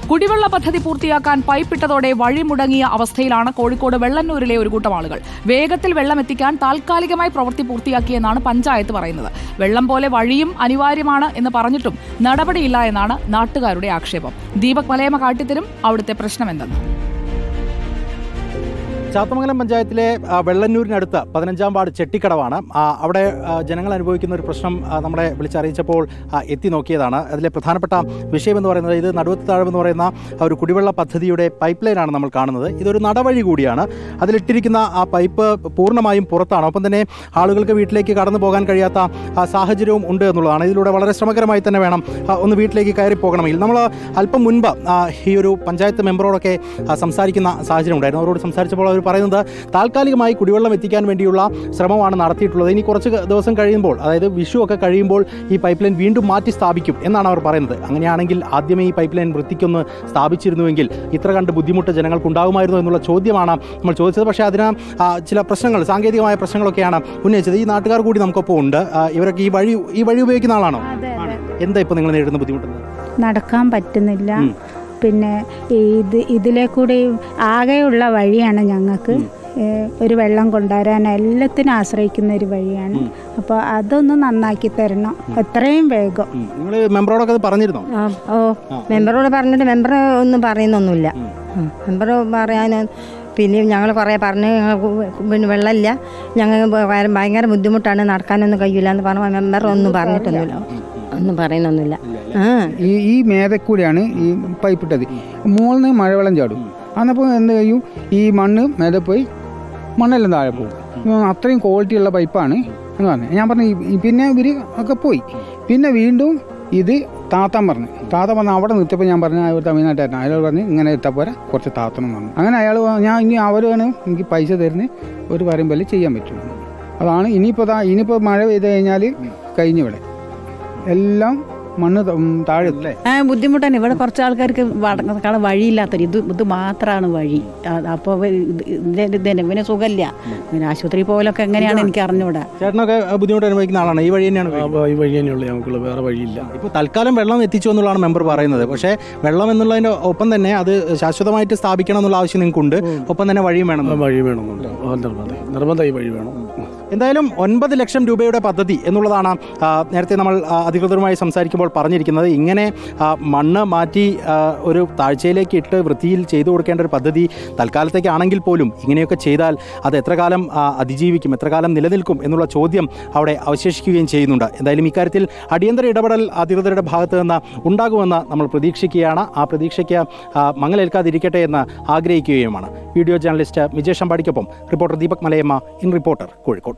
കുടിവെള്ള പദ്ധതി പൂർത്തിയാക്കാൻ പൈപ്പിട്ടതോടെ വഴി മുടങ്ങിയ അവസ്ഥയിലാണ് കോഴിക്കോട് വെള്ളന്നൂരിലെ ഒരു കൂട്ടം ആളുകൾ. വേഗത്തിൽ വെള്ളം എത്തിക്കാൻ താൽക്കാലികമായി പ്രവൃത്തി പൂർത്തിയാക്കിയെന്നാണ് പഞ്ചായത്ത് പറയുന്നത്. വെള്ളം പോലെ വഴിയും അനിവാര്യമാണ് എന്ന് പറഞ്ഞിട്ടും നടപടിയില്ല എന്നാണ് നാട്ടുകാരുടെ ആക്ഷേപം. ദീപക് മലയമ്മ കാട്ടിത്തരും അവിടുത്തെ പ്രശ്നമെന്തെന്ന്. ചാത്തമംഗലം പഞ്ചായത്തിലെ വെള്ളന്നൂരിനടുത്ത് 15-ാം വാർഡ് ചെട്ടിക്കടവാണ്. അവിടെ ജനങ്ങൾ അനുഭവിക്കുന്ന ഒരു പ്രശ്നം നമ്മളെ വിളിച്ചറിയിച്ചപ്പോൾ എത്തി നോക്കിയതാണ്. അതിലെ പ്രധാനപ്പെട്ട വിഷയമെന്ന് പറയുന്നത് ഇത് നടുവത്ത് താഴം എന്ന് പറയുന്ന ഒരു കുടിവെള്ള പദ്ധതിയുടെ പൈപ്പ് ലൈനാണ് നമ്മൾ കാണുന്നത്. ഇതൊരു നടവഴി കൂടിയാണ്. അതിലിട്ടിരിക്കുന്ന ആ പൈപ്പ് പൂർണ്ണമായും പുറത്താണ്. ഒപ്പം തന്നെ ആളുകൾക്ക് വീട്ടിലേക്ക് കടന്നു പോകാൻ കഴിയാത്ത സാഹചര്യവും ഉണ്ട് എന്നുള്ളതാണ്. ഇതിലൂടെ വളരെ ശ്രമകരമായി തന്നെ വേണം ഒന്ന് വീട്ടിലേക്ക് കയറി പോകണമെങ്കിൽ. നമ്മൾ അല്പം മുൻപ് ഈ ഒരു പഞ്ചായത്ത് മെമ്പറോടൊക്കെ സംസാരിക്കുന്ന സാഹചര്യം ഉണ്ടായിരുന്നു. അവരോട് സംസാരിച്ചപ്പോൾ അവർ പറയുന്നത് താൽക്കാലികമായി കുടിവെള്ളം എത്തിക്കാൻ വേണ്ടിയുള്ള ശ്രമമാണ് നടത്തിയിട്ടുള്ളത്. ഇനി കുറച്ച് ദിവസം കഴിയുമ്പോൾ, അതായത് വിഷു ഒക്കെ കഴിയുമ്പോൾ ഈ പൈപ്പ് ലൈൻ വീണ്ടും മാറ്റി സ്ഥാപിക്കും എന്നാണ് അവർ പറയുന്നത്. അങ്ങനെയാണെങ്കിൽ ആദ്യമേ ഈ പൈപ്പ് ലൈൻ വൃത്തിക്കൊന്ന് സ്ഥാപിച്ചിരുന്നുവെങ്കിൽ ഇത്ര കണ്ട് ബുദ്ധിമുട്ട് ജനങ്ങൾക്കുണ്ടാകുമായിരുന്നു എന്നുള്ള ചോദ്യമാണ് നമ്മൾ ചോദിച്ചത്. പക്ഷേ അതിന് ചില പ്രശ്നങ്ങൾ, സാങ്കേതികമായ പ്രശ്നങ്ങളൊക്കെയാണ് ഉന്നയിച്ചത്. ഈ നാട്ടുകാർ കൂടി നമുക്കൊപ്പം ഉണ്ട്. ഇവരൊക്കെ ഈ വഴി ഉപയോഗിക്കുന്ന ആളാണോ? എന്താ ഇപ്പോൾ നിങ്ങൾ നേരിടുന്ന ബുദ്ധിമുട്ട്? നടക്കാൻ പറ്റുന്നില്ല. പിന്നെ ഇതിലെ കൂടി ആകെയുള്ള വഴിയാണ് ഞങ്ങൾക്ക്. ഒരു വെള്ളം കൊണ്ടുവരാൻ എല്ലാത്തിനും ആശ്രയിക്കുന്ന ഒരു വഴിയാണ്. അപ്പോൾ അതൊന്ന് നന്നാക്കി തരണം എത്രയും വേഗം. നിങ്ങൾ മെമ്പറോടൊക്കെ പറഞ്ഞിരുന്നോ? മെമ്പറോട് പറഞ്ഞിട്ട് മെമ്പർ ഒന്നും പറയുന്നൊന്നുമില്ല. മെമ്പർ പറയാൻ പിന്നെ ഞങ്ങൾ കുറേ പറഞ്ഞ് പിന്നെ വെള്ളമില്ല, ഞങ്ങൾക്ക് ഭയങ്കര ബുദ്ധിമുട്ടാണ്, നടക്കാനൊന്നും കഴിയില്ല എന്ന് പറഞ്ഞ മെമ്പർ ഒന്നും പറഞ്ഞിട്ടൊന്നുമില്ല, ഒന്നും പറയുന്നൊന്നുമില്ല. ഈ മേതക്കൂടെയാണ് ഈ പൈപ്പിട്ടത്. മുകളിൽ നിന്ന് മഴവെള്ളം ചാടും. അന്നപ്പോൾ എന്ത് ചെയ്യും, ഈ മണ്ണ് മേലെ പോയി മണ്ണെല്ലാം താഴെ പോകും. അത്രയും ക്വാളിറ്റിയുള്ള പൈപ്പാണ് എന്ന് പറഞ്ഞു. ഞാൻ പറഞ്ഞു പിന്നെ ഇവർ ഒക്കെ പോയി. പിന്നെ വീണ്ടും ഇത് താത്താൻ പറഞ്ഞു. താത്ത പറഞ്ഞ് അവിടെ നിർത്തിയപ്പോൾ ഞാൻ പറഞ്ഞു ഒരു തമിഴ്നാട്ടുകാരൻ. അയാൾ പറഞ്ഞ് ഇങ്ങനെ ഇട്ടാൽ പോരാ, കുറച്ച് താത്തണം പറഞ്ഞു. അങ്ങനെ അയാൾ ഞാൻ ഇനി അവരാണ് എനിക്ക് പൈസ തരുന്നത്, ഒരു പറയുമ്പോൾ ചെയ്യാൻ പറ്റുള്ളൂ. അതാണ് ഇനിയിപ്പോൾ മഴ പെയ്ത് കഴിഞ്ഞാൽ കഴിഞ്ഞിവിടെ എല്ലാം മണ്ണ് താഴെ. ബുദ്ധിമുട്ടാണ്. ഇവിടെ കുറച്ച് ആൾക്കാർക്ക് വഴിയില്ലാത്തൊരു ഇത് മാത്രമാണ് വഴി. അപ്പോൾ ഇവന് സുഖമില്ല, പിന്നെ ആശുപത്രി പോലൊക്കെ എങ്ങനെയാണ് എനിക്ക് അറിഞ്ഞൂടാ. ചേട്ടനൊക്കെ ബുദ്ധിമുട്ട് അനുഭവിക്കുന്ന ആളാണ്. ഈ വഴി തന്നെയാണ്? ഈ വഴി തന്നെയുള്ളൂ, ഞങ്ങൾക്കുള്ള വേറെ വഴിയില്ല. ഇപ്പോൾ തൽക്കാലം വെള്ളം എത്തിച്ചു എന്നുള്ളതാണ് മെമ്പർ പറയുന്നത്. പക്ഷേ വെള്ളം എന്നുള്ളതിൻ്റെ ഒപ്പം തന്നെ അത് ശാശ്വതമായിട്ട് സ്ഥാപിക്കണം എന്നുള്ള ആവശ്യം നിങ്ങൾക്കുണ്ട്. ഒപ്പം തന്നെ വഴിയും വേണം. വഴി വേണമെന്നുണ്ട്, നിർബന്ധമായി വഴി വേണം. എന്തായാലും 9 ലക്ഷം രൂപയുടെ പദ്ധതി എന്നുള്ളതാണ് നേരത്തെ നമ്മൾ അധികൃതരുമായി സംസാരിക്കുമ്പോൾ പറഞ്ഞിരിക്കുന്നത്. ഇങ്ങനെ മണ്ണ് മാറ്റി ഒരു താഴ്ചയിലേക്ക് ഇട്ട് വൃത്തിയിൽ ചെയ്തു കൊടുക്കേണ്ട ഒരു പദ്ധതി തൽക്കാലത്തേക്കാണെങ്കിൽ പോലും ഇങ്ങനെയൊക്കെ ചെയ്താൽ അത് എത്ര കാലം അതിജീവിക്കും, എത്ര കാലം നിലനിൽക്കും എന്നുള്ള ചോദ്യം അവിടെ അവശേഷിക്കുകയും ചെയ്യുന്നുണ്ട്. എന്തായാലും ഇക്കാര്യത്തിൽ അടിയന്തര ഇടപെടൽ അധികൃതരുടെ ഭാഗത്ത് നിന്ന് ഉണ്ടാകുമെന്ന് നമ്മൾ പ്രതീക്ഷിക്കുകയാണ്. ആ പ്രതീക്ഷയ്ക്ക് മങ്ങലേൽക്കാതിരിക്കട്ടെ എന്ന് ആഗ്രഹിക്കുകയുമാണ്. വീഡിയോ ജേർണലിസ്റ്റ് വിജേഷ് അമ്പാടിക്കൊപ്പം reporter Deepak Malayamma, in reporter, Kozhikode.